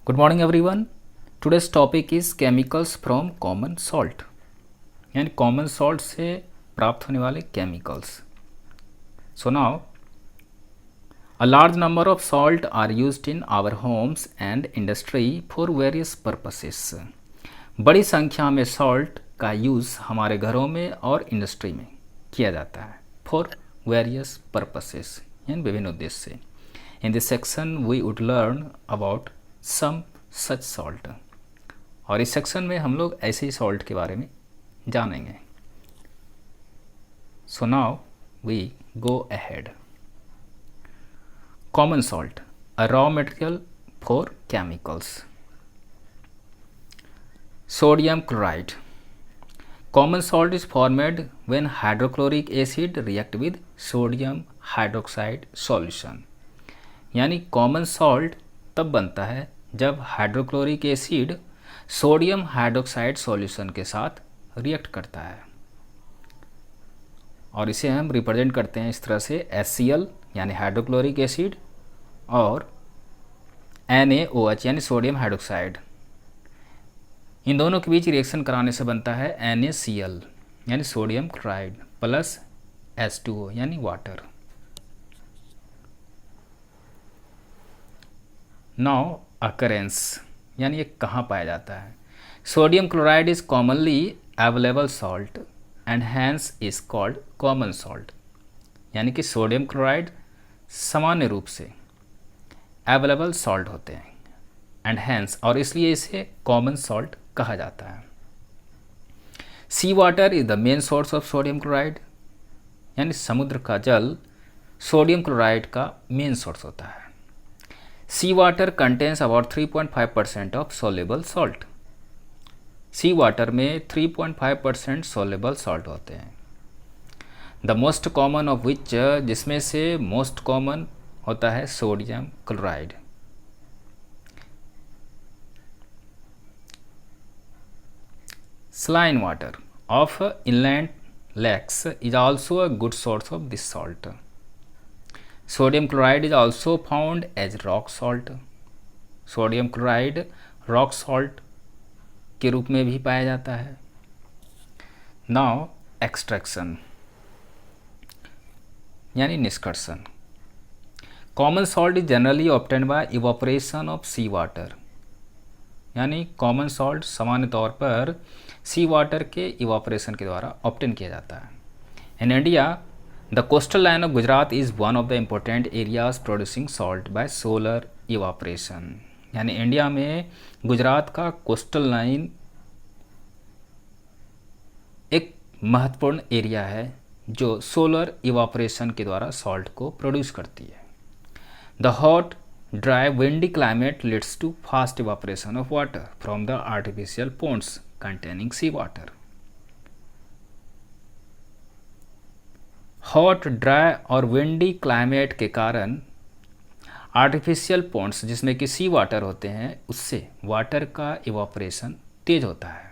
Good morning everyone. Today's topic is chemicals from common salt, यानी common salt से प्राप्त होने वाले chemicals. So now a large number of salt are used in our homes and industry for various purposes. बड़ी संख्या में salt का use हमारे घरों में और इंडस्ट्री में किया जाता है फॉर वेरियस पर्पसेस, यानी विभिन्न उद्देश्य से। In this section we would learn about some such salt, और इस सेक्शन में हम लोग ऐसे ही सॉल्ट के बारे में जानेंगे। So now we go ahead. Common salt, a raw material for chemicals. Sodium chloride. Common salt is formed when hydrochloric acid react with sodium hydroxide solution. यानी कॉमन सॉल्ट तब बनता है जब hydrochloric acid sodium hydroxide solution के साथ react करता है, और इसे हम रिप्रेजेंट करते हैं इस तरह से HCl यानी हाइड्रोक्लोरिक एसिड और NaOH यानी सोडियम हाइड्रोक्साइड। इन दोनों के बीच रिएक्शन कराने से बनता है NaCl यानी सोडियम क्लोराइड प्लस H2O यानी वाटर। नाउ अकरेंस, यानी ये कहाँ पाया जाता है। Sodium chloride is commonly available salt and hence is called common salt. यानी कि सोडियम क्लोराइड सामान्य रूप से अवेलेबल सॉल्ट होते हैं एंड हैंस, और इसलिए इसे कॉमन सॉल्ट कहा जाता है। Sea water is the main source of sodium chloride, यानी समुद्र का जल सोडियम क्लोराइड का मेन सोर्स होता है। Sea water contains about 3.5% of soluble salt. Sea water में 3.5% सोलेबल सॉल्ट होते हैं। The most common of which, जिसमें से मोस्ट कॉमन होता है sodium chloride. Saline water of inland lakes is also a good source of this salt. Sodium chloride is also found as rock salt. Sodium chloride rock salt के रूप में भी पाया जाता है। Now extraction यानी निष्कर्षण। Common salt is generally obtained by evaporation of sea water. यानी कॉमन सॉल्ट सामान्य तौर पर सी वाटर के इवापोरेशन के द्वारा ऑब्टेन किया जाता है। In India the coastal line of Gujarat is one of the important areas producing salt bye solar evaporation. यानी इंडिया में गुजरात का कोस्टल लाइन एक महत्वपूर्ण एरिया है जो सोलर इवापोरेशन के द्वारा सॉल्ट को प्रोड्यूस करती है। The hot dry windy climate leads to fast evaporation of water from the artificial ponds containing seawater. Hot dry और विंडी क्लाइमेट के कारण आर्टिफिशियल पॉन्ड्स जिसमें कि सी वाटर होते हैं उससे वाटर का इवापोरेशन तेज होता है।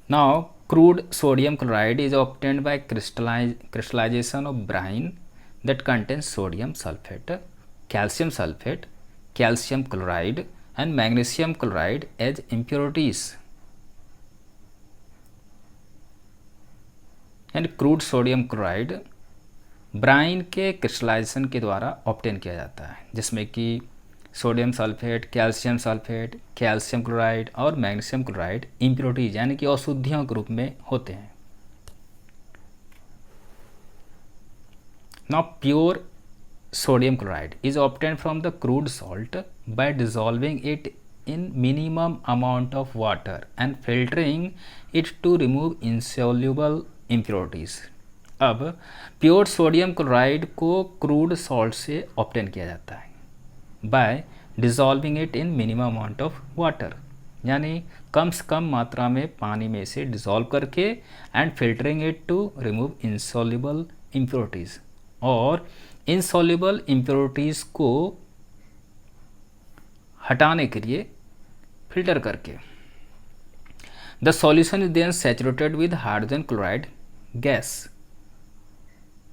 Now crude sodium chloride is obtained by crystallisation of brine that contains sodium sulfate, calcium chloride and magnesium chloride as impurities. यानी क्रूड सोडियम क्लोराइड ब्राइन के क्रिस्टलाइजेशन के द्वारा ऑब्टेन किया जाता है, जिसमें कि सोडियम सल्फेट, कैल्शियम क्लोराइड और मैग्नीशियम क्लोराइड इम्प्योरिटीज यानी कि अशुद्धियों के रूप में होते हैं। Now pure sodium chloride is obtained from the crude salt by dissolving it in minimum amount of water and filtering it to remove insoluble impurities. अब प्योर सोडियम क्लोराइड को क्रूड सॉल्ट से ऑब्टेन किया जाता है by dissolving it in minimum amount of water, यानी कम से कम मात्रा में पानी में से डिजॉल्व करके and filtering it to remove insoluble impurities, और इनसॉल्युबल इम्प्योरिटीज़ को हटाने के लिए फिल्टर करके। The solution is then saturated with hydrogen chloride gas,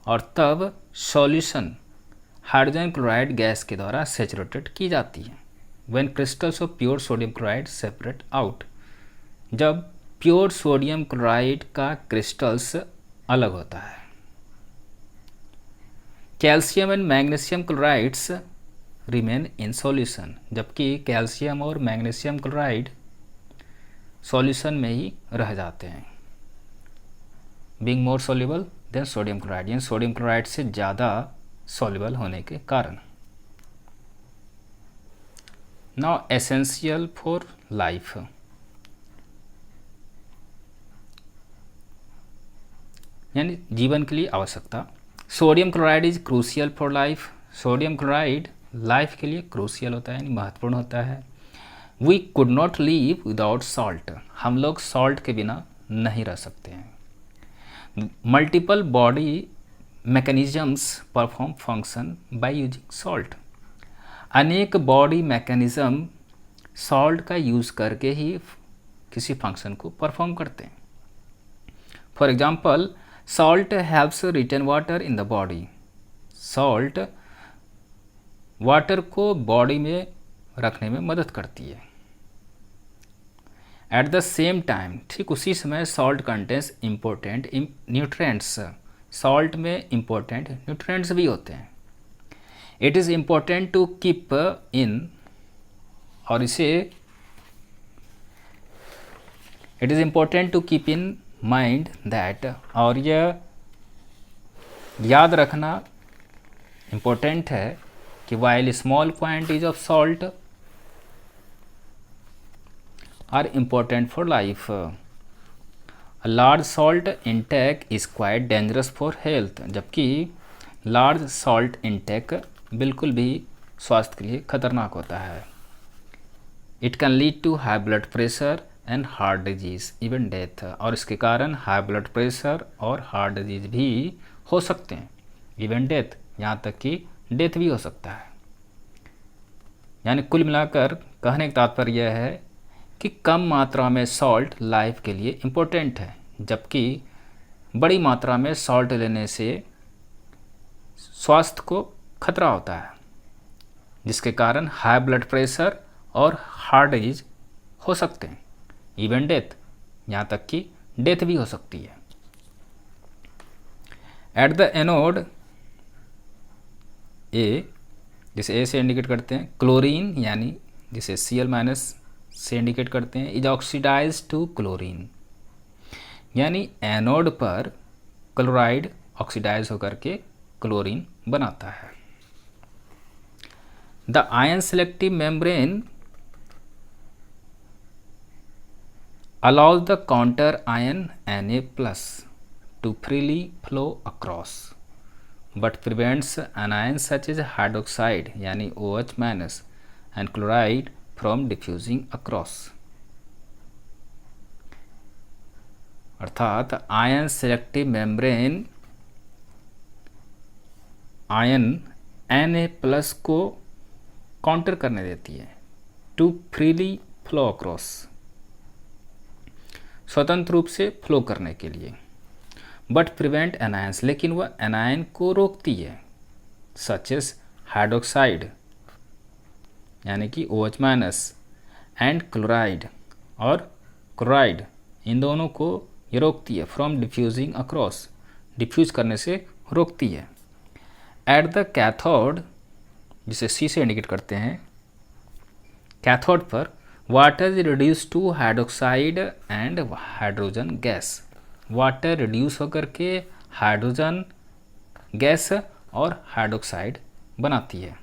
और तब सॉल्यूशन हाइड्रोजन क्लोराइड गैस के द्वारा सेचुरेटेड की जाती है। When crystals of pure sodium chloride separate out, जब प्योर सोडियम क्लोराइड का क्रिस्टल्स अलग होता है। Calcium and magnesium chlorides remain in solution, जबकि कैल्शियम और मैग्नीशियम क्लोराइड सॉल्यूशन में ही रह जाते हैं। Being more soluble than sodium chloride, यानी सोडियम क्लोराइड से ज़्यादा सॉल्युबल होने के कारण। नाउ एसेंशियल फॉर लाइफ, यानी जीवन के लिए आवश्यकता। Sodium chloride is crucial for life, sodium chloride life के लिए क्रूशियल होता है, यानी महत्वपूर्ण होता है। We could not live without salt, हम लोग सॉल्ट के बिना नहीं रह सकते हैं। Multiple body mechanisms perform function by using salt, अनेक बॉडी मैकेनिज्म सॉल्ट का यूज़ करके ही किसी फंक्शन को परफॉर्म करते हैं। For example, salt helps retain water in the body, salt water को बॉडी में रखने में मदद करती है। एट द सेम टाइम, ठीक उसी समय salt contains important nutrients, salt में इम्पोर्टेंट न्यूट्रिएंट्स भी होते हैं। It is important to keep in, और इसे it is important to keep in mind that, और यह याद रखना इम्पोर्टेंट है कि while small quantities of salt are important for life, a large salt intake is quite dangerous for health, जबकि large salt intake बिल्कुल भी स्वास्थ्य के लिए खतरनाक होता है। It can lead to high blood pressure and heart disease even death, और इसके कारण हाई ब्लड प्रेशर और हार्ट डिजीज भी हो सकते हैं, इवन डेथ, यहाँ तक कि डेथ भी हो सकता है। यानी कुल मिलाकर कहने का तात्पर्य यह है कि कम मात्रा में सॉल्ट लाइफ के लिए इम्पोर्टेंट है, जबकि बड़ी मात्रा में सॉल्ट लेने से स्वास्थ्य को खतरा होता है, जिसके कारण हाई ब्लड प्रेशर और हार्ट डिजीज हो सकते हैं, इवन डेथ, यहाँ तक कि डेथ भी हो सकती है। एट द एनोड ए, जिसे ए से इंडिकेट करते हैं, क्लोरीन यानी जिसे Cl- से इंडिकेट करते हैं, इज ऑक्सीडाइज टू क्लोरीन, यानी एनोड पर क्लोराइड ऑक्सीडाइज होकर के क्लोरीन बनाता है। The ion selective membrane allows the counter ion Na+ to freely flow across, but prevents anions such as hydroxide यानी OH- and chloride from diffusing across। अर्थात ion selective membrane ion Na+ को counter करने देती है, to freely flow across, स्वतंत्र रूप से flow करने के लिए, बट प्रिवेंट एनायंस, लेकिन वह एनायन को रोकती है, सच एस हाइड्रोक्साइड यानी कि OH- एंड क्लोराइड, और क्लोराइड, इन दोनों को ये रोकती है, फ्रॉम डिफ्यूजिंग अक्रॉस, डिफ्यूज करने से रोकती है। एट द कैथोड, जिसे C से इंडिकेट करते हैं, कैथोड पर water is reduce to hydroxide and hydrogen gas, water reduce होकर के हाइड्रोजन गैस और हाइड्रोक्साइड बनाती है।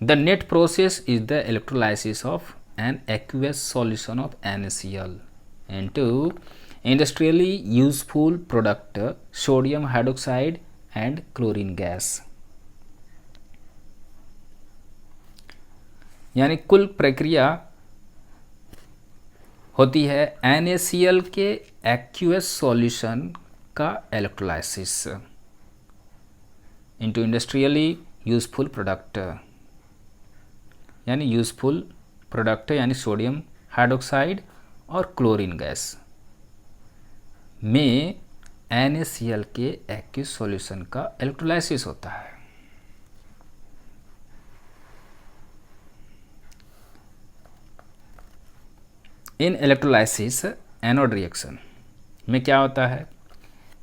The net process is the electrolysis of an aqueous solution of NaCl into industrially useful product sodium hydroxide and chlorine gas, यानी कुल प्रक्रिया होती है NaCl के एक्वस सॉल्यूशन का electrolysis into industrially useful product, यानी यूजफुल प्रोडक्ट यानी sodium hydroxide और क्लोरीन गैस में NaCl के एक्वस सॉल्यूशन का इलेक्ट्रोलाइसिस होता है। इन इलेक्ट्रोलाइसिस एनोड रिएक्शन में क्या होता है,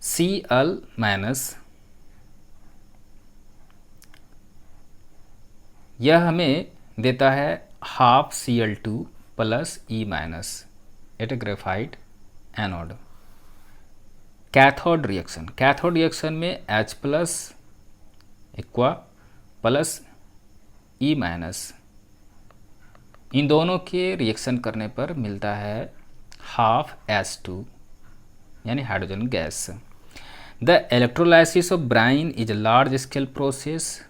Cl माइनस, यह हमें देता है half Cl2 plus E minus at graphite anode. Cathode reaction में H plus aqua plus E minus, इन दोनों के रिएक्शन करने पर मिलता है हाफ H2 यानी hydrogen gas. The electrolysis of Bryan is a large scale process,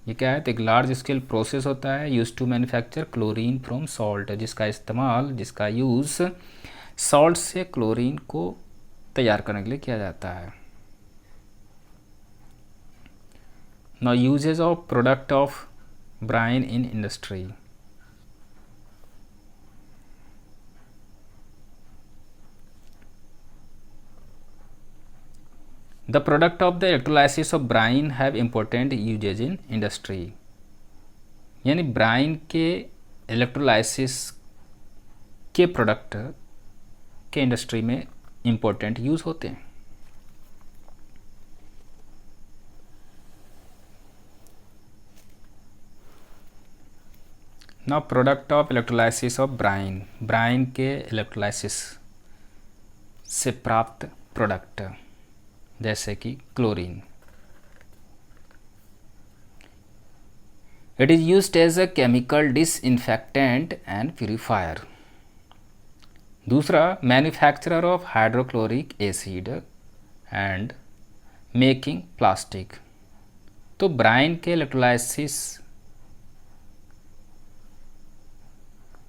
ये क्या है, तो एक लार्ज स्केल प्रोसेस होता है use to manufacture chlorine from salt, जिसका यूज़ सॉल्ट से क्लोरीन को तैयार करने के लिए किया जाता है। Now usages of product of brine in industry. The product of the electrolysis of brine have important uses in industry, यानी ब्राइन के इलेक्ट्रोलाइसिस के प्रोडक्ट के इंडस्ट्री में इम्पोर्टेंट यूज़ होते हैं। Now product of electrolysis of brine के electrolysis से प्राप्त प्रोडक्ट जैसे कि chlorine. It is used as a chemical disinfectant and purifier. दूसरा, manufacturer of hydrochloric acid and making plastic. तो ब्राइन के इलेक्ट्रोलाइसिस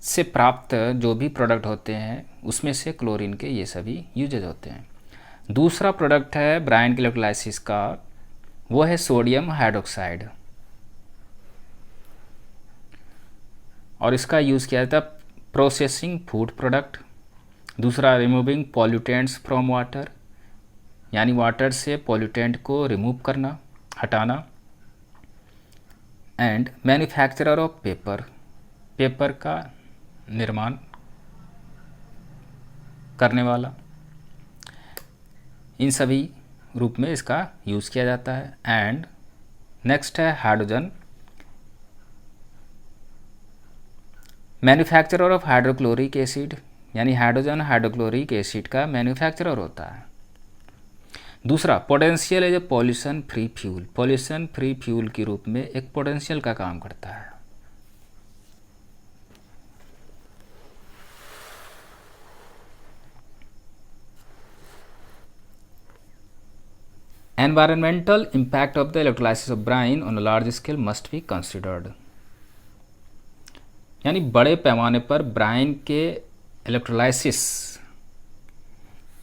से प्राप्त जो भी प्रोडक्ट होते हैं उसमें से क्लोरीन के ये सभी यूजेज होते हैं। दूसरा प्रोडक्ट है ब्राइन के इलेक्ट्रोलाइसिस का, वो है सोडियम हाइड्रोक्साइड, और इसका यूज़ किया जाता है प्रोसेसिंग फूड प्रोडक्ट। दूसरा, रिमूविंग पॉल्यूटेंट्स फ्रॉम वाटर, यानी वाटर से पॉल्यूटेंट को रिमूव करना, हटाना। एंड मैन्युफैक्चरर ऑफ पेपर का निर्माण करने वाला, इन सभी रूप में इसका यूज़ किया जाता है। एंड नेक्स्ट है hydrogen, manufacturer of hydrochloric acid, यानी हाइड्रोजन हाइड्रोक्लोरिक एसिड का मैन्युफैक्चरर होता है। दूसरा, potential as a pollution free fuel के रूप में एक पोटेंशियल का काम करता है। Environmental impact of the electrolysis of brine on a large scale must be considered, यानी बड़े पैमाने पर ब्राइन के इलेक्ट्रोलाइसिस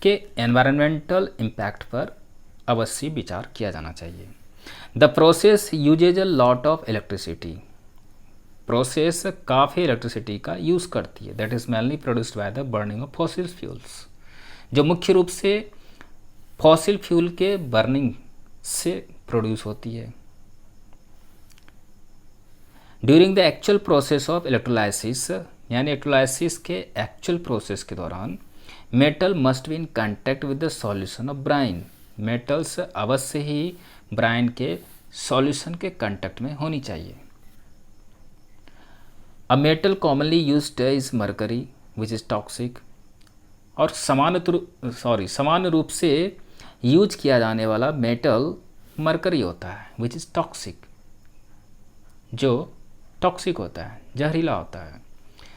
के एनवायरमेंटल इम्पैक्ट पर अवश्य विचार किया जाना चाहिए। The process usage a lot of electricity, process काफ़ी इलेक्ट्रिसिटी का यूज़ करती है। That is mainly produced by the burning of fossil fuels, जो मुख्य रूप से फॉसिल फ्यूल के बर्निंग से प्रोड्यूस होती है। During the actual process of electrolysis, यानी इलेक्ट्रोलाइसिस के एक्चुअल प्रोसेस के दौरान metal must be in contact with the solution of Bryan, metals अवश्य ही ब्राइन के सॉल्यूशन के कांटेक्ट में होनी चाहिए। A metal commonly used is mercury which is toxic, और सामान्य रूप से यूज किया जाने वाला मेटल मरकरी होता है विच इज़ टॉक्सिक, जो टॉक्सिक होता है, जहरीला होता है।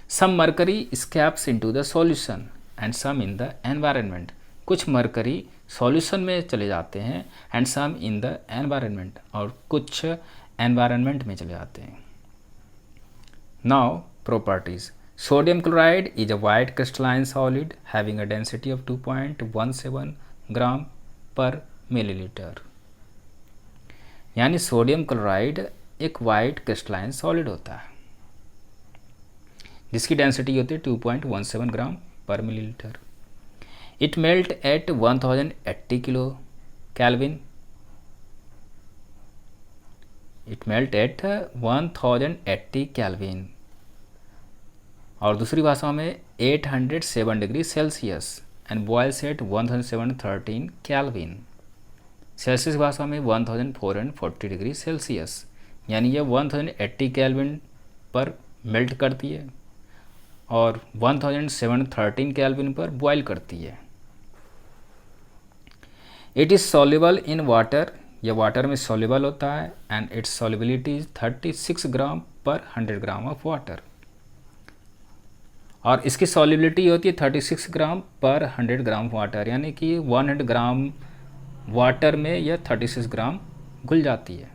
Some mercury escapes into the solution and some in the environment, कुछ मरकरी सॉल्यूशन में चले जाते हैं and some in the environment, और कुछ एनवायरनमेंट में चले जाते हैं। Now properties, sodium chloride is a white crystalline solid having a density of 2.17 gram per milliliter, यानी सोडियम क्लोराइड एक वाइट क्रिस्टलाइन सॉलिड होता है जिसकी डेंसिटी होती है 2.17 gram per milliliter. It melt at 1080 kilo kelvin, it melt at 1080 kelvin, और दूसरी भाषा में 807 degree celsius and boils at 1713 kelvin. Celsius भाषा में 1440 डिग्री सेल्सियस, यानी ये 1080 केल्विन पर मेल्ट करती है और 1713 केल्विन पर बॉयल करती है। It is soluble in water, यह वाटर में सॉल्युबल होता है एंड इट्स सॉल्युबिलिटी इज 36 ग्राम पर 100 ग्राम ऑफ वाटर। और इसकी सॉल्युबिलिटी होती है 36 ग्राम पर 100 ग्राम वाटर, यानी कि 100 ग्राम वाटर में यह 36 ग्राम घुल जाती है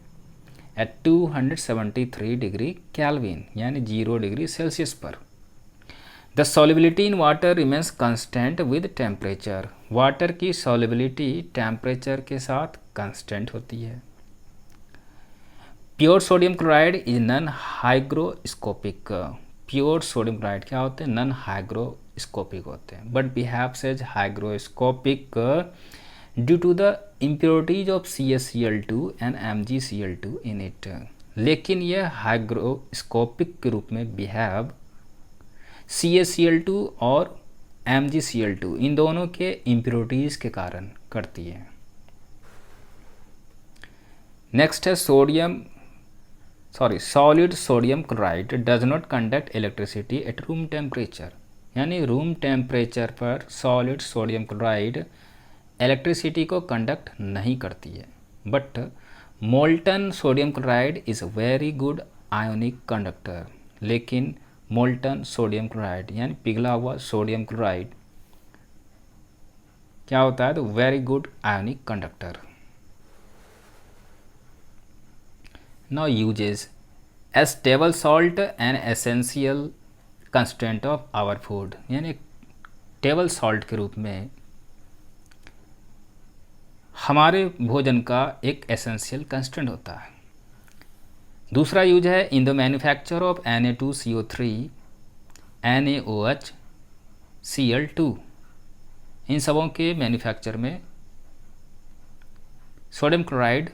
एट 273 डिग्री केल्विन, यानी 0 डिग्री सेल्सियस पर। The solubility in water remains constant with temperature, water की सॉल्युबिलिटी टेम्परेचर के साथ कांस्टेंट होती है। Pure sodium chloride is non hygroscopic, pure sodium chloride क्या होते हैं? नॉन हाइग्रोस्कोपिक होते हैं, but behaves as hygroscopic due to the impurities of CaCl2 and MgCl2 in it. लेकिन यह हाइग्रोस्कोपिक के रूप में बिहेव CaCl2 और MgCl2 इन दोनों के इम्प्योरिटीज के कारण करती है। नेक्स्ट है solid sodium chloride does not conduct electricity at room temperature, यानी रूम टेम्परेचर पर सॉलिड सोडियम क्लोराइड इलेक्ट्रिसिटी को कंडक्ट नहीं करती है। But molten sodium chloride is very good ionic conductor, लेकिन मोल्टन सोडियम क्लोराइड यानी पिघला हुआ सोडियम क्लोराइड क्या होता है? तो very good ionic conductor. Now uses as table salt an essential constituent of our food, यानी टेबल सॉल्ट के रूप में हमारे भोजन का एक एसेंशियल कंस्टेंट होता है। दूसरा यूज है in the manufacture of Na2CO3 NaOH Cl2, इन सबों के मैन्युफैक्चर में सोडियम क्लोराइड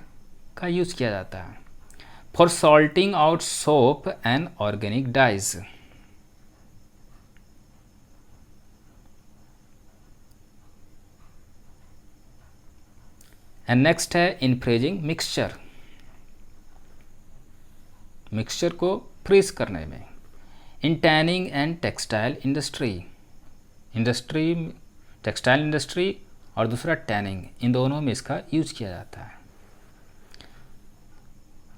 का यूज़ किया जाता है। For salting out soap and organic dyes, and next है इन फ्रीजिंग मिक्सचर, मिक्सचर को फ्रीज करने में। In tanning and textile industry, textile industry और दूसरा टैनिंग, इन दोनों में इसका यूज किया जाता है।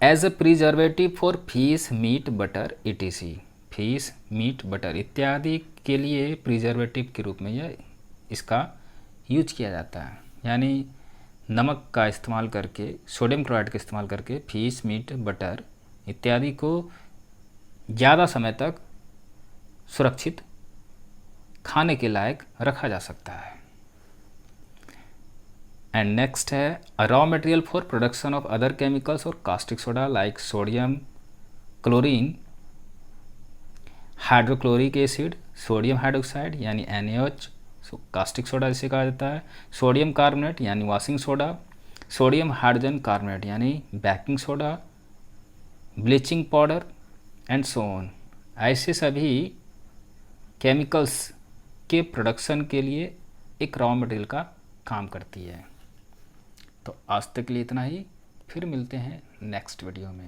As a preservative for fish meat butter etc, fish meat butter इत्यादि के लिए प्रिजर्वेटिव के रूप में यह इसका यूज किया जाता है, यानी नमक का इस्तेमाल करके, सोडियम क्लोराइड का इस्तेमाल करके फिश मीट बटर इत्यादि को ज़्यादा समय तक सुरक्षित खाने के लायक रखा जा सकता है। एंड नेक्स्ट है a raw material for production of other chemicals और caustic soda like sodium chlorine, hydrochloric acid, sodium hydroxide यानी NaOH, कास्टिक सोडा जिसे कहा जाता है, सोडियम कार्बोनेट यानी washing soda, sodium hydrogen carbonate यानी baking soda, bleaching powder and so on. ऐसे सभी केमिकल्स के प्रोडक्शन के लिए एक रॉ मटेरियल का काम करती है। तो आज तक के लिए इतना ही, फिर मिलते हैं नेक्स्ट वीडियो में।